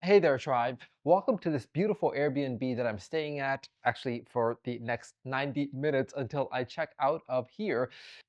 Hey there, tribe. Welcome to this beautiful Airbnb that I'm staying at, actually, for the next 90 minutes until I check out of here.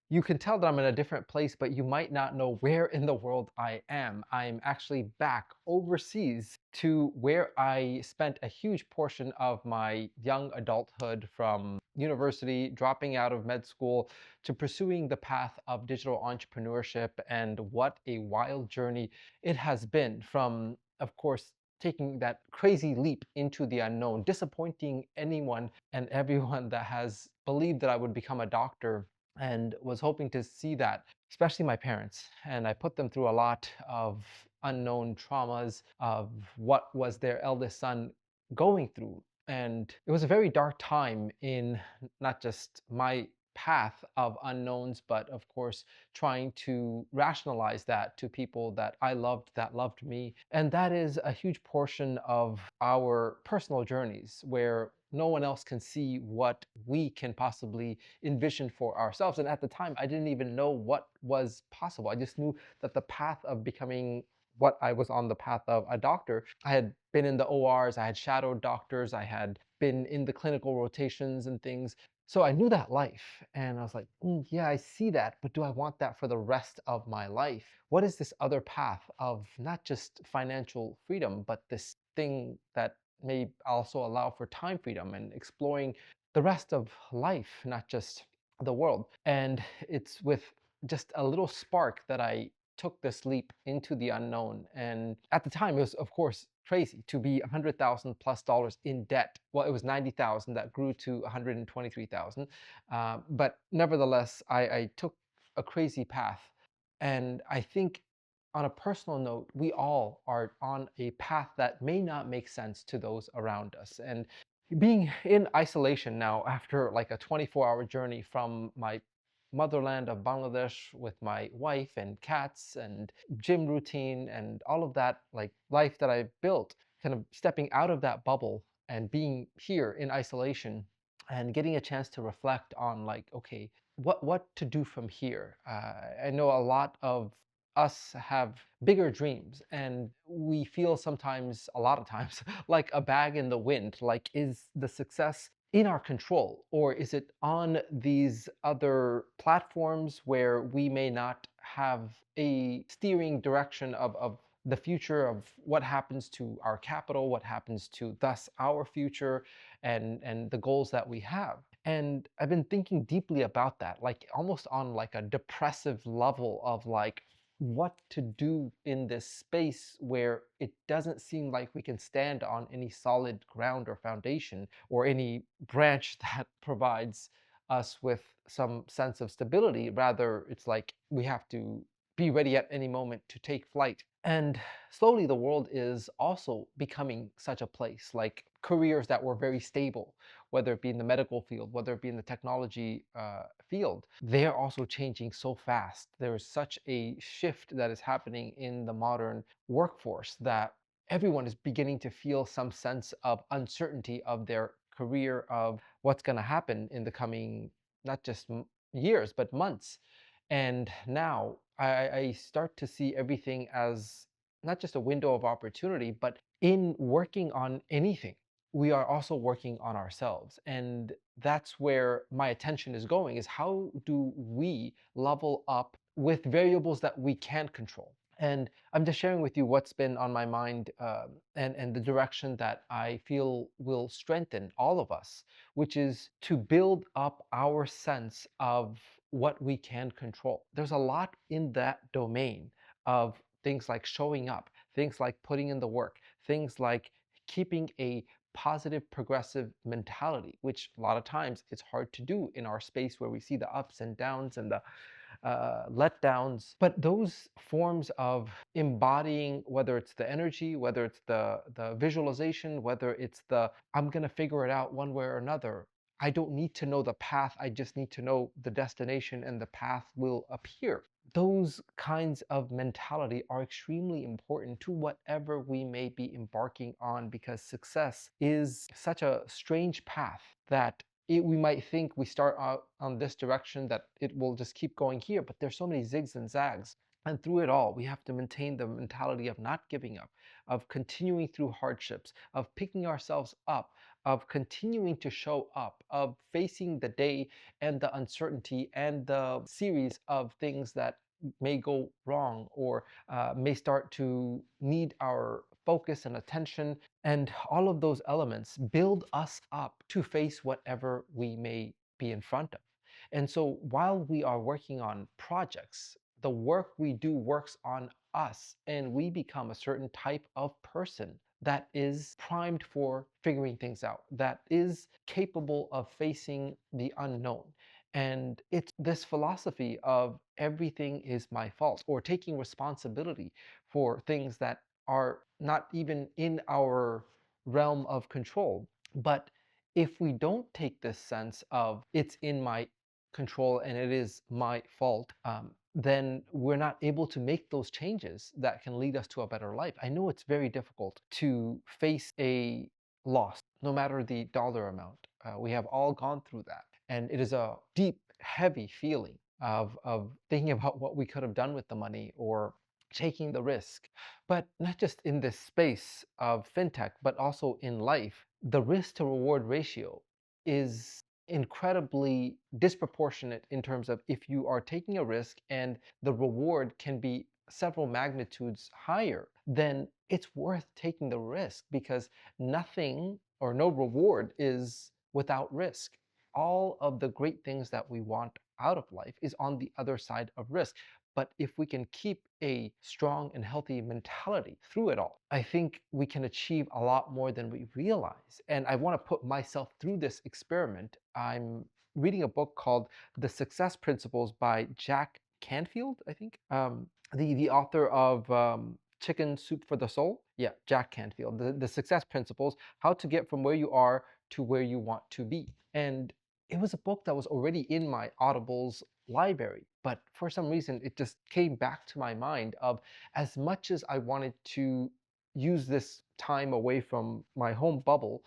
You can tell that I'm in a different place, but you might not know where in the world I am. I'm actually back overseas to where I spent a huge portion of my young adulthood from university, dropping out of med school, to pursuing the path of digital entrepreneurship. And what a wild journey it has been from, of course, taking that crazy leap into the unknown, disappointing anyone and everyone that has believed that I would become a doctor and was hoping to see that, especially my parents. And I put them through a lot of unknown traumas of what was their eldest son going through. And it was a very dark time in not just my path of unknowns, but of course, trying to rationalize that to people that I loved, that loved me. And that is a huge portion of our personal journeys where no one else can see what we can possibly envision for ourselves. And at the time, I didn't even know what was possible. I just knew that the path of becoming what I was on the path of a doctor. I had been in the ORs, I had shadowed doctors, I had been in the clinical rotations and things. So I knew that life, and I was like, yeah, I see that, but do I want that for the rest of my life? What is this other path of not just financial freedom, but this thing that may also allow for time freedom and exploring the rest of life, not just the world? And it's with just a little spark that I took this leap into the unknown. And at the time, it was, of course, crazy to be $100,000 plus in debt. Well, it was 90,000 that grew to 123,000. But nevertheless, I took a crazy path. And I think on a personal note, we all are on a path that may not make sense to those around us. And being in isolation now after like a 24-hour journey from my motherland of Bangladesh with my wife and cats and gym routine and all of that like life that I built, kind of stepping out of that bubble and being here in isolation and getting a chance to reflect on like, okay, what to do from here. I know a lot of us have bigger dreams and we feel sometimes, a lot of times, like a bag in the wind. Like, is the success in our control, or is it on these other platforms where we may not have a steering direction of the future of what happens to our capital, what happens to thus our future, and the goals that we have? And I've been thinking deeply about that, like almost on like a depressive level of like what to do in this space where it doesn't seem like we can stand on any solid ground or foundation or any branch that provides us with some sense of stability. Rather, it's like we have to be ready at any moment to take flight. And slowly, the world is also becoming such a place, like careers that were very stable, whether it be in the medical field, whether it be in the technology field, they're also changing so fast. There is such a shift that is happening in the modern workforce that everyone is beginning to feel some sense of uncertainty of their career, of what's going to happen in the coming, not just years, but months. And now I start to see everything as not just a window of opportunity, but in working on anything, we are also working on ourselves. And that's where my attention is going, is how do we level up with variables that we can control? And I'm just sharing with you what's been on my mind, and the direction that I feel will strengthen all of us, which is to build up our sense of what we can control. There's a lot in that domain of things like showing up, things like putting in the work, things like keeping a positive progressive mentality, which a lot of times it's hard to do in our space where we see the ups and downs and the letdowns. But those forms of embodying, whether it's the energy, whether it's the visualization, whether it's the I'm gonna figure it out one way or another. I don't need to know the path, I just need to know the destination and the path will appear. Those kinds of mentality are extremely important to whatever we may be embarking on, because success is such a strange path that we might think we start out on this direction, that it will just keep going here, but there's so many zigs and zags. And through it all, we have to maintain the mentality of not giving up, of continuing through hardships, of picking ourselves up, of continuing to show up, of facing the day and the uncertainty and the series of things that may go wrong or may start to need our focus and attention. And all of those elements build us up to face whatever we may be in front of. And so while we are working on projects, the work we do works on us, and we become a certain type of person that is primed for figuring things out, that is capable of facing the unknown. And it's this philosophy of everything is my fault, or taking responsibility for things that are not even in our realm of control. But if we don't take this sense of it's in my control and it is my fault, then we're not able to make those changes that can lead us to a better life. I know it's very difficult to face a loss, no matter the dollar amount. We have all gone through that. And it is a deep, heavy feeling of thinking about what we could have done with the money or taking the risk. But not just in this space of fintech, but also in life, the risk to reward ratio is incredibly disproportionate in terms of if you are taking a risk and the reward can be several magnitudes higher, then it's worth taking the risk because nothing or no reward is without risk. All of the great things that we want out of life is on the other side of risk. But if we can keep a strong and healthy mentality through it all, I think we can achieve a lot more than we realize. And I want to put myself through this experiment. I'm reading a book called The Success Principles by Jack Canfield, I think. The author of Chicken Soup for the Soul. Yeah, Jack Canfield. The Success Principles, how to get from where you are to where you want to be. And it was a book that was already in my Audibles library, but for some reason it just came back to my mind of as much as I wanted to use this time away from my home bubble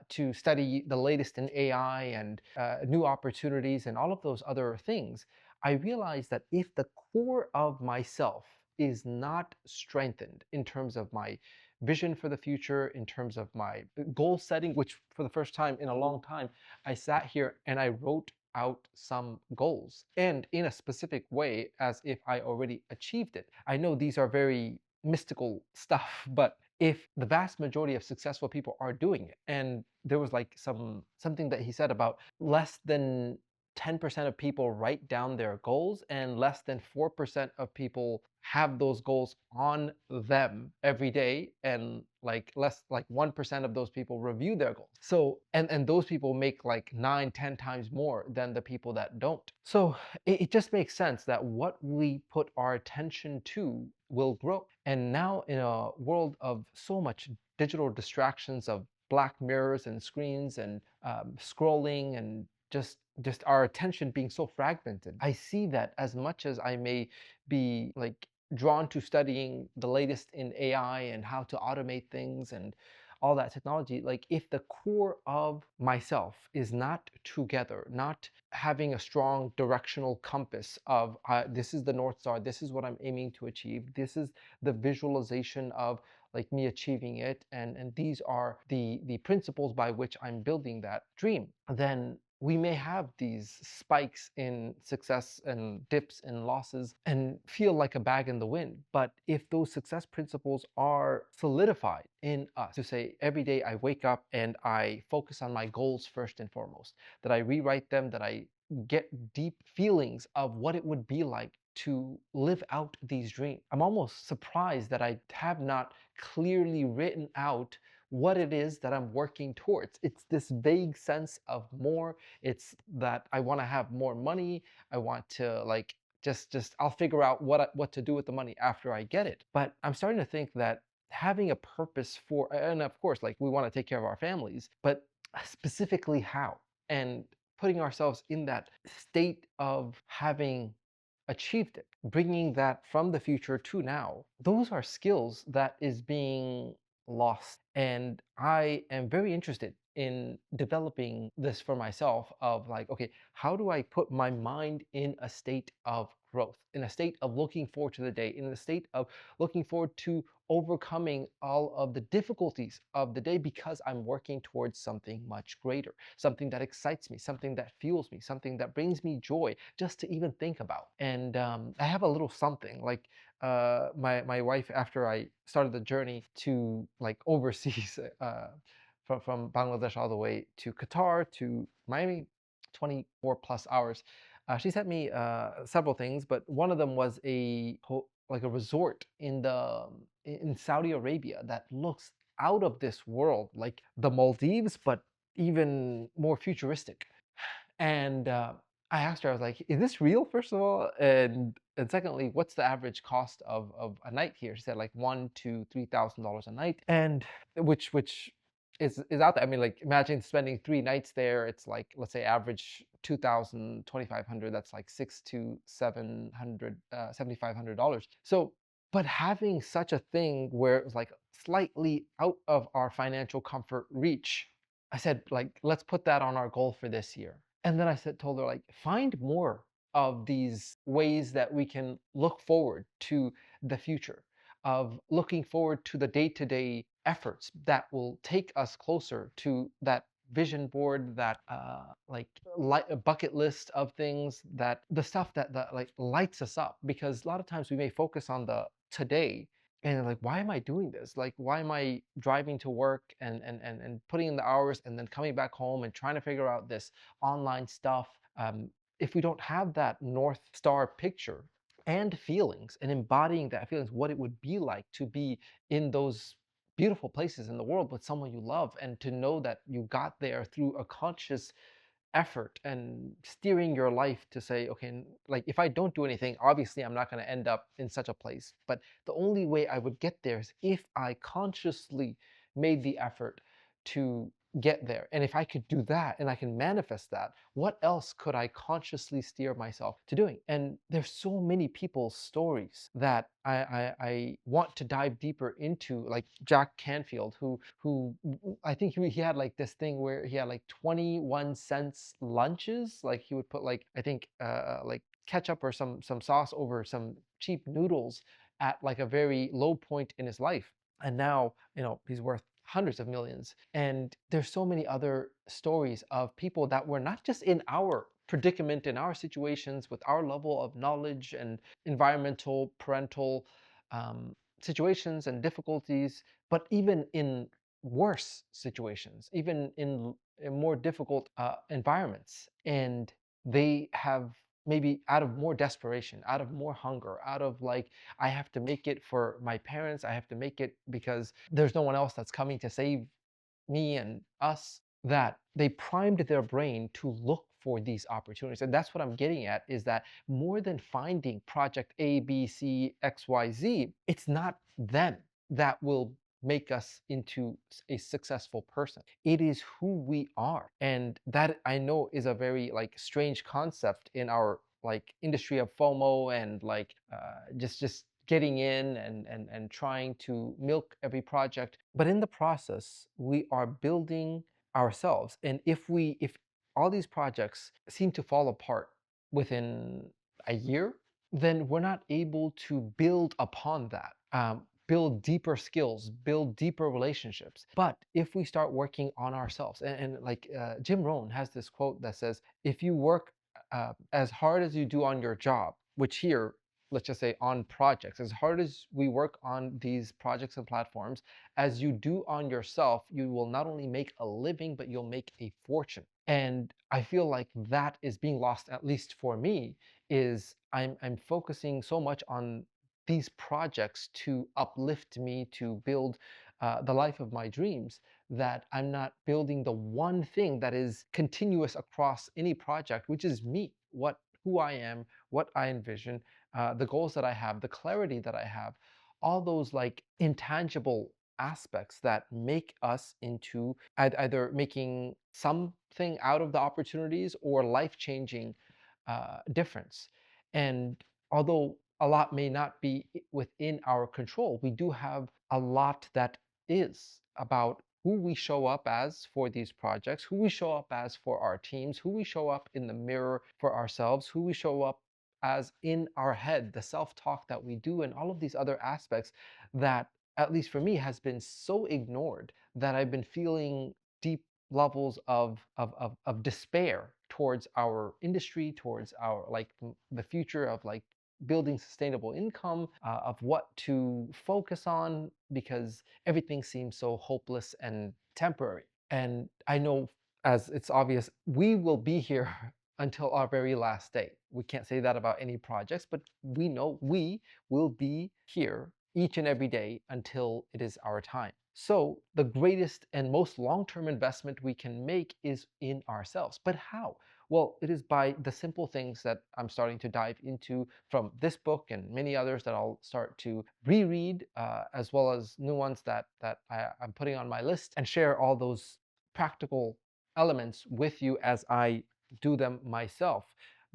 to study the latest in AI and new opportunities and all of those other things, I realized that if the core of myself is not strengthened in terms of my vision for the future, in terms of my goal setting, which for the first time in a long time, I sat here and I wrote out some goals and in a specific way as if I already achieved it. I know these are very mystical stuff, but if the vast majority of successful people are doing it, and there was like something that he said about less than 10% of people write down their goals and less than 4% of people have those goals on them every day, and like less like 1% of those people review their goals. So and those people make like 9, 10 times more than the people that don't. So it just makes sense that what we put our attention to will grow. And now in a world of so much digital distractions, of black mirrors and screens and scrolling and just our attention being so fragmented, I see that as much as I may be like drawn to studying the latest in AI and how to automate things and all that technology, like if the core of myself is not together, not having a strong directional compass of this is the North Star, this is what I'm aiming to achieve, this is the visualization of like me achieving it, and these are the principles by which I'm building that dream, then we may have these spikes in success and dips and losses and feel like a bag in the wind. But if those success principles are solidified in us, to say every day I wake up and I focus on my goals first and foremost, that I rewrite them, that I get deep feelings of what it would be like to live out these dreams. I'm almost surprised that I have not clearly written out what it is that I'm working towards. It's this vague sense of more. It's that I want to have more money. I want to like just I'll figure out what to do with the money after I get it. But I'm starting to think that having a purpose for, and of course like we want to take care of our families, but specifically how, and putting ourselves in that state of having achieved it, bringing that from the future to now, those are skills that is being lost. And I am very interested in developing this for myself of like, okay, how do I put my mind in a state of growth, in a state of looking forward to the day, in a state of looking forward to overcoming all of the difficulties of the day because I'm working towards something much greater, something that excites me, something that fuels me, something that brings me joy just to even think about. And I have a little something like my wife, after I started the journey to like overseas, from Bangladesh all the way to Qatar to Miami, 24 plus hours. She sent me several things, but one of them was like a resort in Saudi Arabia that looks out of this world, like the Maldives, but even more futuristic. And I asked her, I was like, "Is this real?" First of all, and secondly, what's the average cost of a night here? She said like $1,000 to $3,000 a night, and which is out there. I mean, like imagine spending 3 nights there. It's like, let's say average 2,000, 2,500. That's like six to $700, $7,500. So, but having such a thing where it was like slightly out of our financial comfort reach, I said, like, let's put that on our goal for this year. And then I told her, like, find more of these ways that we can look forward to the future, of looking forward to the day-to-day efforts that will take us closer to that vision board, that a bucket list of things, that the stuff that like lights us up. Because a lot of times we may focus on the today and like, why am I doing this? Like, why am I driving to work and putting in the hours and then coming back home and trying to figure out this online stuff? If we don't have that North Star picture and feelings and embodying that feelings, what it would be like to be in those beautiful places in the world with someone you love, and to know that you got there through a conscious effort and steering your life to say, okay, like if I don't do anything, obviously I'm not going to end up in such a place. But the only way I would get there is if I consciously made the effort to get there. And if I could do that and I can manifest that, what else could I consciously steer myself to doing? And there's so many people's stories that I want to dive deeper into, like Jack Canfield, who I think he had like this thing where he had like 21 cents lunches. Like he would put like, I think like ketchup or some sauce over some cheap noodles at like a very low point in his life. And now, he's worth hundreds of millions. And there's so many other stories of people that were not just in our predicament, in our situations, with our level of knowledge and environmental, parental situations and difficulties, but even in worse situations, even in more difficult environments. And they have, maybe out of more desperation, out of more hunger, out of like, I have to make it for my parents, I have to make it because there's no one else that's coming to save me and us, that they primed their brain to look for these opportunities. And that's what I'm getting at, is that more than finding project A, B, C, X, Y, Z, it's not them that will make us into a successful person. It is who we are. And that, I know, is a very like strange concept in our like industry of FOMO, and like just getting in and trying to milk every project. But in the process, we are building ourselves. And if all these projects seem to fall apart within a year, then we're not able to build upon that. Build deeper skills, build deeper relationships. But if we start working on ourselves, and like Jim Rohn has this quote that says, if you work as hard as you do on your job, which here, let's just say on projects, as hard as we work on these projects and platforms, as you do on yourself, you will not only make a living, but you'll make a fortune. And I feel like that is being lost, at least for me, is I'm focusing so much on these projects to uplift me, to build the life of my dreams, that I'm not building the one thing that is continuous across any project, which is me, who I am, what I envision, the goals that I have, the clarity that I have, all those like intangible aspects that make us into either making something out of the opportunities or life-changing difference. And although a lot may not be within our control, we do have a lot that is about who we show up as for these projects, who we show up as for our teams, who we show up in the mirror for ourselves, who we show up as in our head, the self-talk that we do, and all of these other aspects that, at least for me, has been so ignored that I've been feeling deep levels of despair towards our industry, towards our like the future of like building sustainable income, of what to focus on, because everything seems so hopeless and temporary. And I know, as it's obvious, we will be here until our very last day. We can't say that about any projects, but we know we will be here each and every day until it is our time. So the greatest and most long-term investment we can make is in ourselves. But how? Well, it is by the simple things that I'm starting to dive into from this book and many others that I'll start to reread, as well as new ones I'm putting on my list, and share all those practical elements with you as I do them myself.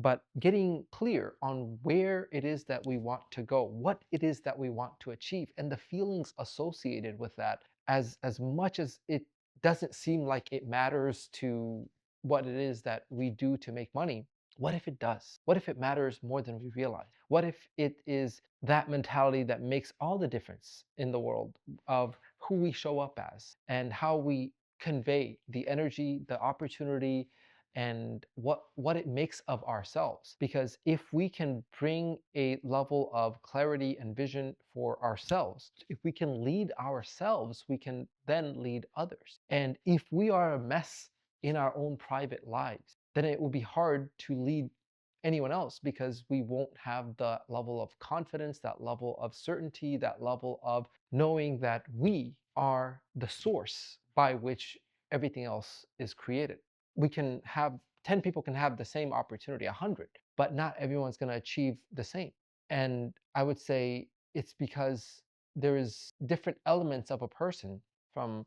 But getting clear on where it is that we want to go, what it is that we want to achieve, and the feelings associated with that, as much as it doesn't seem like it matters to what it is that we do to make money. What if it does? What if it matters more than we realize? What if it is that mentality that makes all the difference in the world of who we show up as and how we convey the energy, the opportunity, and what it makes of ourselves? Because if we can bring a level of clarity and vision for ourselves, if we can lead ourselves, we can then lead others. And if we are a mess in our own private lives, then it will be hard to lead anyone else, because we won't have the level of confidence, that level of certainty, that level of knowing that we are the source by which everything else is created. We can have 10 people can have the same opportunity, 100, but not everyone's going to achieve the same. And I would say it's because there is different elements of a person, from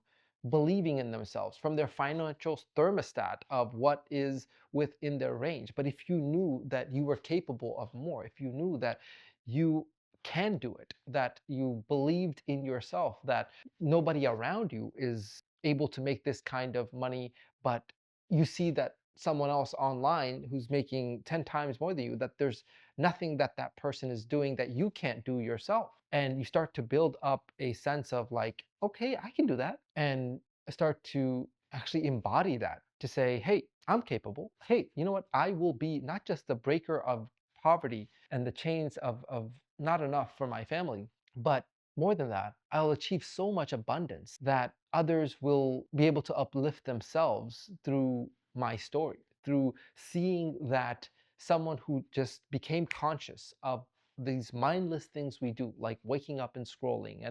believing in themselves, from their financial thermostat of what is within their range. But if you knew that you were capable of more, if you knew that you can do it, that you believed in yourself, that nobody around you is able to make this kind of money, but you see that someone else online who's making 10 times more than you, that there's nothing that that person is doing that you can't do yourself. And you start to build up a sense of like, okay, I can do that. And start to actually embody that, to say, hey, I'm capable. Hey, you know what? I will be not just the breaker of poverty and the chains of not enough for my family, but more than that, I'll achieve so much abundance that others will be able to uplift themselves through my story, through seeing that someone who just became conscious of these mindless things we do, like waking up and scrolling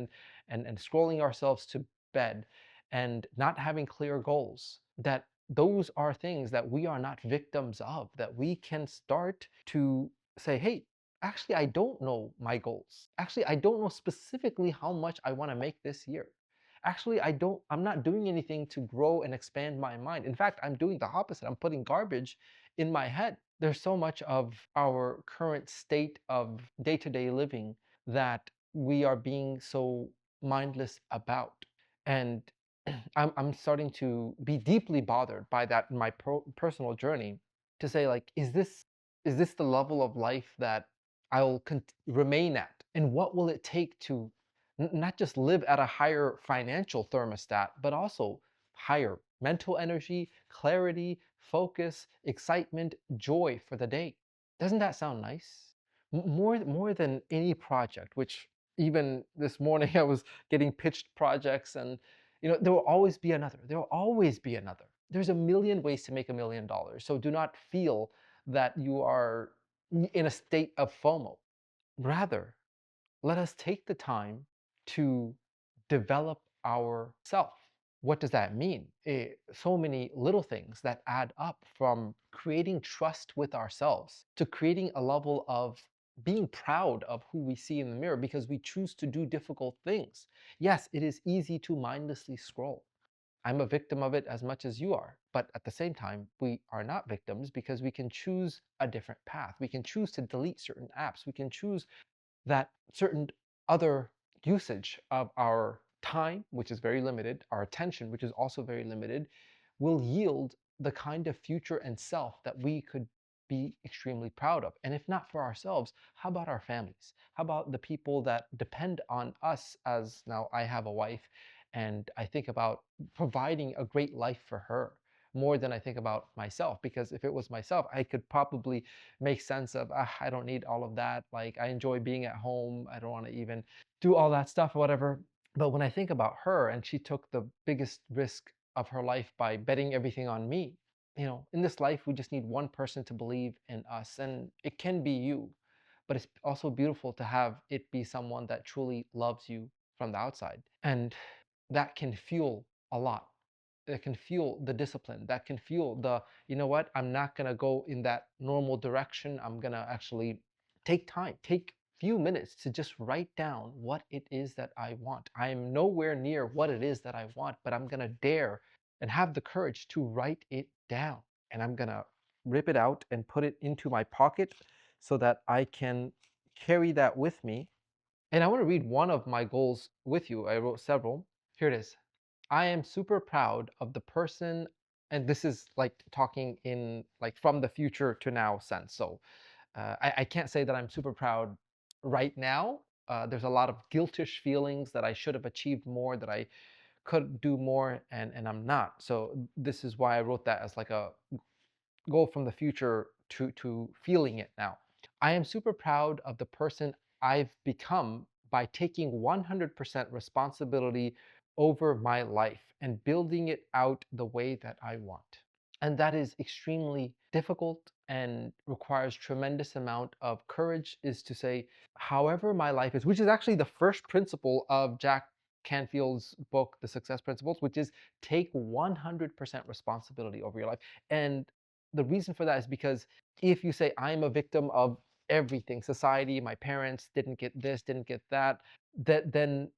and scrolling ourselves to bed and not having clear goals, that those are things that we are not victims of, that we can start to say, hey, actually, I don't know my goals. Actually, I don't know specifically how much I want to make this year. Actually, I'm not doing anything to grow and expand my mind. In fact, I'm doing the opposite. I'm putting garbage in my head. There's so much of our current state of day-to-day living that we are being so mindless about. And I'm starting to be deeply bothered by that in my personal journey, to say like, is this the level of life that I'll remain at? And what will it take to not just live at a higher financial thermostat, but also higher mental energy, clarity, focus, excitement, joy for the day? Doesn't that sound nice? More than any project, which even this morning I was getting pitched projects, and there will always be another. There will always be another. There's a million ways to make $1 million. So do not feel that you are in a state of FOMO. Rather, let us take the time to develop ourself. What does that mean? So many little things that add up, from creating trust with ourselves to creating a level of being proud of who we see in the mirror because we choose to do difficult things. Yes, it is easy to mindlessly scroll. I'm a victim of it as much as you are. But at the same time, we are not victims, because we can choose a different path. We can choose to delete certain apps. We can choose that certain other usage of our time, which is very limited, our attention, which is also very limited, will yield the kind of future and self that we could be extremely proud of. And if not for ourselves, how about our families? How about the people that depend on us? As now I have a wife, and I think about providing a great life for her more than I think about myself. Because if it was myself, I could probably make sense of, "Ah, I don't need all of that. Like, I enjoy being at home. I don't want to even do all that stuff or whatever." But when I think about her, and she took the biggest risk of her life by betting everything on me, in this life, we just need one person to believe in us, and it can be you. But it's also beautiful to have it be someone that truly loves you from the outside. And that can fuel a lot. That can fuel the discipline. That can fuel the, you know what, I'm not going to go in that normal direction. I'm going to actually take time, take few minutes to just write down what it is that I want. I am nowhere near what it is that I want, but I'm going to dare and have the courage to write it down. And I'm going to rip it out and put it into my pocket so that I can carry that with me. And I want to read one of my goals with you. I wrote several. Here it is. I am super proud of the person, and this is like talking in like from the future to now sense. So I can't say that I'm super proud right now. There's a lot of guiltish feelings that I should have achieved more, that I could do more, and I'm not. So this is why I wrote that as like a go from the future to feeling it now. I am super proud of the person I've become by taking 100% responsibility over my life and building it out the way that I want. And that is extremely difficult and requires tremendous amount of courage, is to say, however my life is, which is actually the first principle of Jack Canfield's book, The Success Principles, which is take 100% responsibility over your life. And the reason for that is because if you say, I'm a victim of everything, society, my parents didn't get this, didn't get that, then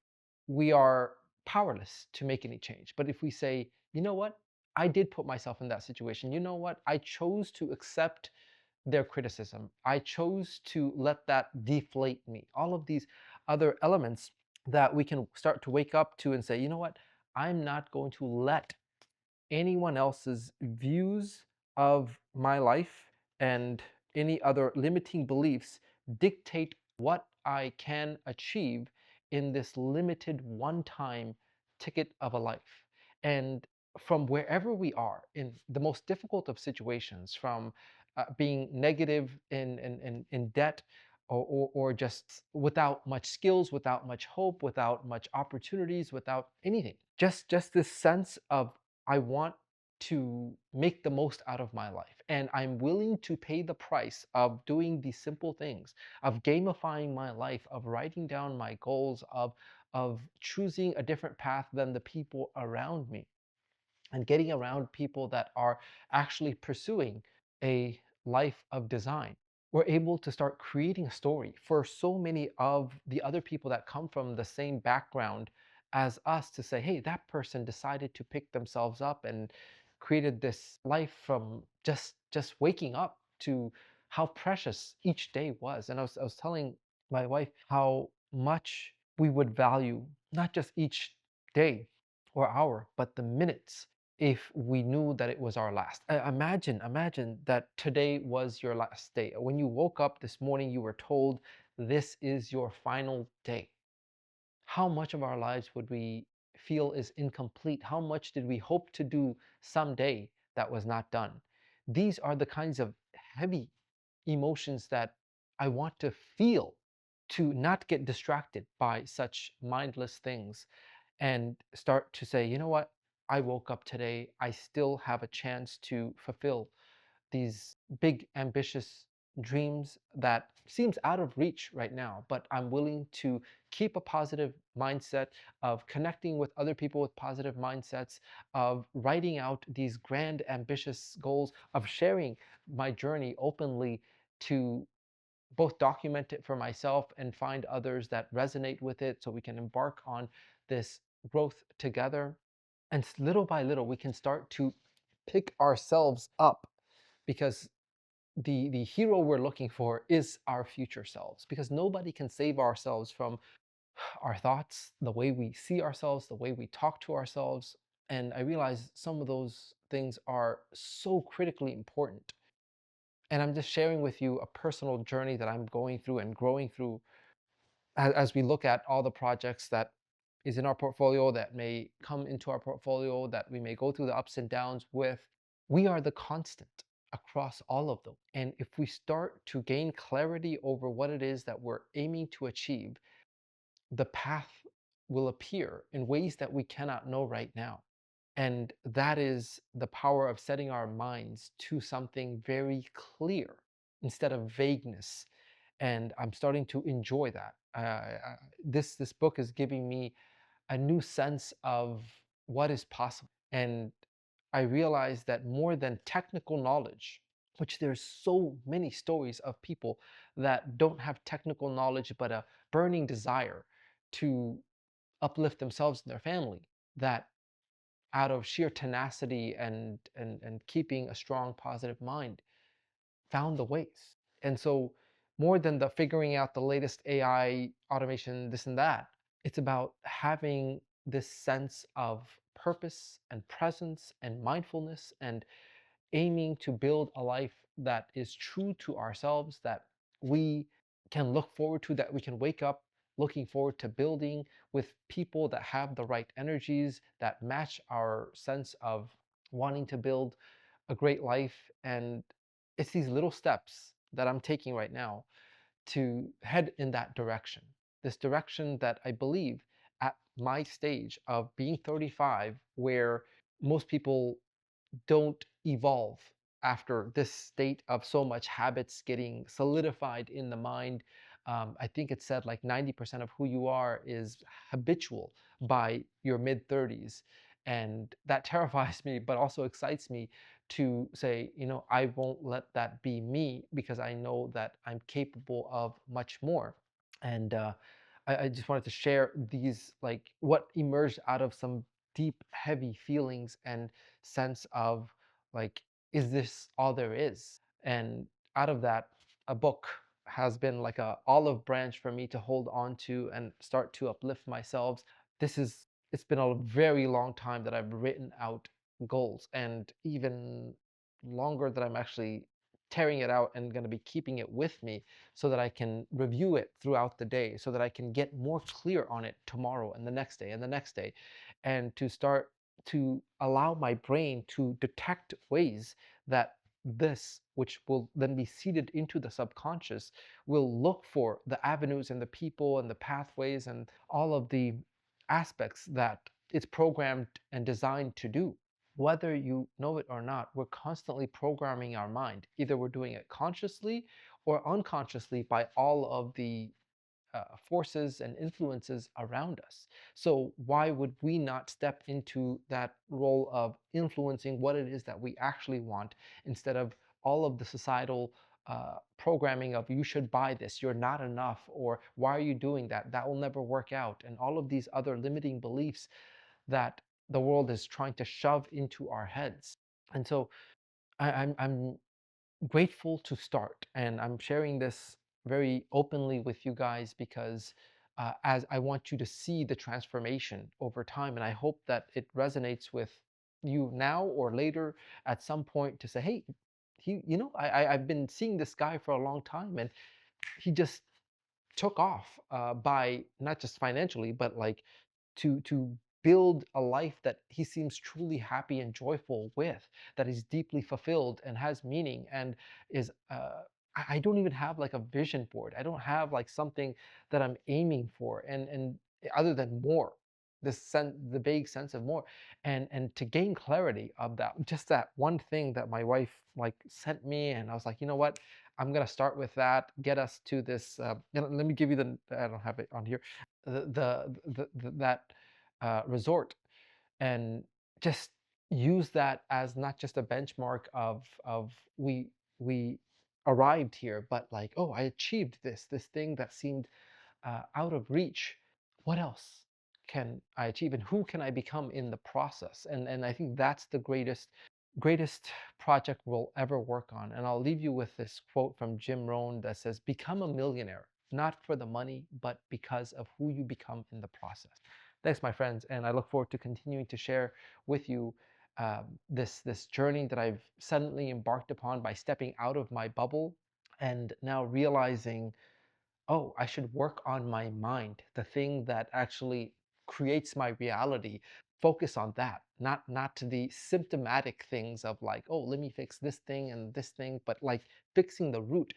we are powerless to make any change. But if we say, you know what, I did put myself in that situation. You know what, I chose to accept their criticism. I chose to let that deflate me. All of these other elements that we can start to wake up to and say, you know what, I'm not going to let anyone else's views of my life and any other limiting beliefs dictate what I can achieve in this limited one time ticket of a life. And from wherever we are in the most difficult of situations, from being negative in debt, or just without much skills, without much hope, without much opportunities, without anything. Just this sense of, I want to make the most out of my life. And I'm willing to pay the price of doing these simple things, of gamifying my life, of writing down my goals, of choosing a different path than the people around me, and getting around people that are actually pursuing a life of design. We're able to start creating a story for so many of the other people that come from the same background as us, to say, hey, that person decided to pick themselves up and created this life from just waking up to how precious each day was. And I was telling my wife how much we would value not just each day or hour, but the minutes, if we knew that it was our last. Imagine that today was your last day. When you woke up this morning, you were told this is your final day. How much of our lives would we feel is incomplete? How much did we hope to do someday that was not done? These are the kinds of heavy emotions that I want to feel, to not get distracted by such mindless things, and start to say, you know what? I woke up today. I still have a chance to fulfill these big, ambitious dreams that seems out of reach right now, but I'm willing to keep a positive mindset, of connecting with other people with positive mindsets, of writing out these grand, ambitious goals, of sharing my journey openly, to both document it for myself and find others that resonate with it, so we can embark on this growth together. And little by little, we can start to pick ourselves up, because the hero we're looking for is our future selves, because nobody can save ourselves from our thoughts, the way we see ourselves, the way we talk to ourselves. And I realize some of those things are so critically important. And I'm just sharing with you a personal journey that I'm going through and growing through as we look at all the projects that is in our portfolio, that may come into our portfolio, that we may go through the ups and downs with. We are the constant across all of them. And if we start to gain clarity over what it is that we're aiming to achieve, the path will appear in ways that we cannot know right now. And that is the power of setting our minds to something very clear instead of vagueness. And I'm starting to enjoy that. This book is giving me a new sense of what is possible. And I realize that more than technical knowledge, which there's so many stories of people that don't have technical knowledge but a burning desire to uplift themselves and their family, that out of sheer tenacity and keeping a strong positive mind found the ways. And so more than the figuring out the latest AI automation, this and that, it's about having this sense of purpose and presence and mindfulness and aiming to build a life that is true to ourselves, that we can look forward to, that we can wake up looking forward to building with people that have the right energies that match our sense of wanting to build a great life. And it's these little steps that I'm taking right now to head in that direction. This direction that I believe at my stage of being 35, where most people don't evolve after this state of so much habits getting solidified in the mind. I think it said like 90% of who you are is habitual by your mid 30s. And that terrifies me, but also excites me to say, I won't let that be me because I know that I'm capable of much more. And I just wanted to share these, like what emerged out of some deep, heavy feelings and sense of like, is this all there is? And out of that, a book has been like a olive branch for me to hold on to and start to uplift myself. It's been a very long time that I've written out goals, and even longer that I'm actually tearing it out and going to be keeping it with me so that I can review it throughout the day, so that I can get more clear on it tomorrow and the next day and the next day, and to start to allow my brain to detect ways that this, which will then be seeded into the subconscious, will look for the avenues and the people and the pathways and all of the aspects that it's programmed and designed to do. Whether you know it or not, we're constantly programming our mind. Either we're doing it consciously or unconsciously by all of the forces and influences around us. So, why would we not step into that role of influencing what it is that we actually want instead of all of the societal programming of you should buy this, you're not enough, or why are you doing that? That will never work out, and all of these other limiting beliefs that the world is trying to shove into our heads. And so, I'm grateful to start. And I'm sharing this very openly with you guys because as I want you to see the transformation over time. And I hope that it resonates with you now or later at some point to say, hey, I've been seeing this guy for a long time and he just took off by not just financially, but like to build a life that he seems truly happy and joyful with, that is deeply fulfilled and has meaning and is. I don't even have like a vision board. I don't have like something that I'm aiming for, and other than more, the vague sense of more, and to gain clarity of that, just that one thing that my wife like sent me, and I was like, you know what, I'm gonna start with that, get us to this. Let me give you the. I don't have it on here. That resort, and just use that as not just a benchmark of we arrived here, but like, oh, I achieved this thing that seemed out of reach. What else can I achieve, and who can I become in the process? And I think that's the greatest project we'll ever work on. And I'll leave you with this quote from Jim Rohn that says, "Become a millionaire, not for the money, but because of who you become in the process." Thanks, my friends, and I look forward to continuing to share with you this journey that I've suddenly embarked upon by stepping out of my bubble and now realizing, oh, I should work on my mind, the thing that actually creates my reality. Focus on that, not to the symptomatic things of like, oh, let me fix this thing and this thing, but like fixing the root.